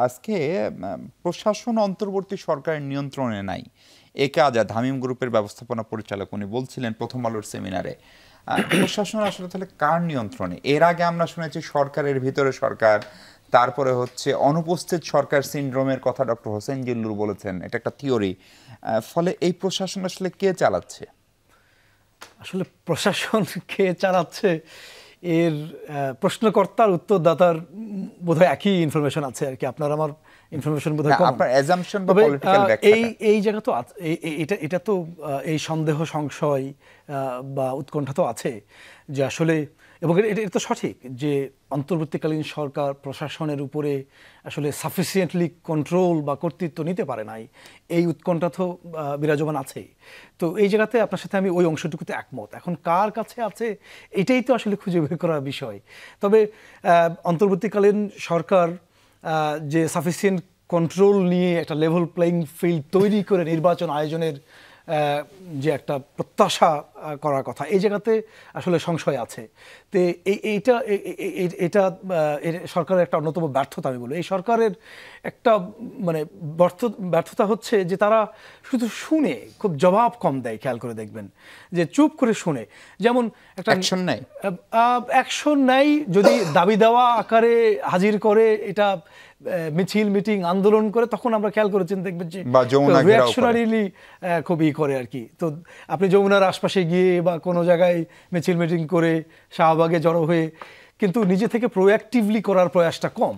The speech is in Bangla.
আজকে প্রশাসন অন্তর্বর্তী সরকারের নিয়ন্ত্রণে নাই। এ কাজ ধামিম গ্রুপের ব্যবস্থাপনা পরিচালক উনি বলছিলেন প্রথম আলোর সেমিনারে। প্রশাসন আসলে তাহলে কার নিয়ন্ত্রণে? এর আগে আমরা শুনেছি সরকারের ভিতরে সরকার, তারপরে হচ্ছে অনুপস্থিত সরকার সিনড্রোমের কথা ডক্টর হোসেন জিল্লুর বলেছেন, এটা একটা থিওরি। ফলে এই প্রশাসন আসলে কে চালাচ্ছে? আসলে প্রশাসন কে চালাচ্ছে এর প্রশ্নকর্তার উত্তরদাতার বোধহয় একই ইনফরমেশন আছে আর কি। আপনার আমার ইনফরমেশন বোধহয় কম। আপনার অ্যাজাম্পশন বা পলিটিক্যাল ব্যাখ্যাটা এই জায়গা তো এটা তো এই সন্দেহ সংশয় বা উৎকণ্ঠা তো আছে যে আসলে, এবং এটা তো সঠিক যে অন্তর্বর্তীকালীন সরকার প্রশাসনের উপরে আসলে সাফিসিয়েন্টলি কন্ট্রোল বা কর্তৃত্ব নিতে পারে নাই, এই উৎকণ্ঠা তো বিরাজমান আছেই। তো এই জায়গাতে আপনার সাথে আমি ওই অংশটুকুতে একমত। এখন কার কাছে আছে এটাই তো আসলে খুঁজে বের করার বিষয়। তবে অন্তর্বর্তীকালীন সরকার যে সাফিসিয়েন্ট কন্ট্রোল নিয়ে একটা লেভেল প্লেইং ফিল্ড তৈরি করে নির্বাচন আয়োজনের যে একটা প্রত্যাশা করার কথা, এই জায়গাতে আসলে সংশয় আছে। তো এটা সরকারের একটা অন্যতম ব্যর্থতা আমি বলবো। এই সরকারের একটা মানে ব্যর্থতা হচ্ছে যে তারা শুধু শুনে, খুব জবাব কম দেয়। খেয়াল করে দেখবেন যে চুপ করে শুনে, যেমন একটা অ্যাকশন নেই যদি দাবি দেওয়া আকারে হাজির করে, এটা মিছিল মিটিং আন্দোলন করে, তখন আমরা খেয়াল করেছেন দেখবেন যে রিঅ্যাকশনারিলি খুবই করে আর কি। তো আপনি যমুনার আশপাশে গিয়ে বা কোনো জায়গায় মিছিল মিটিং করে শাহবাগে জড়ো হয়ে, কিন্তু নিজে থেকে প্রোঅ্যাক্টিভলি করার প্রয়াসটা কম।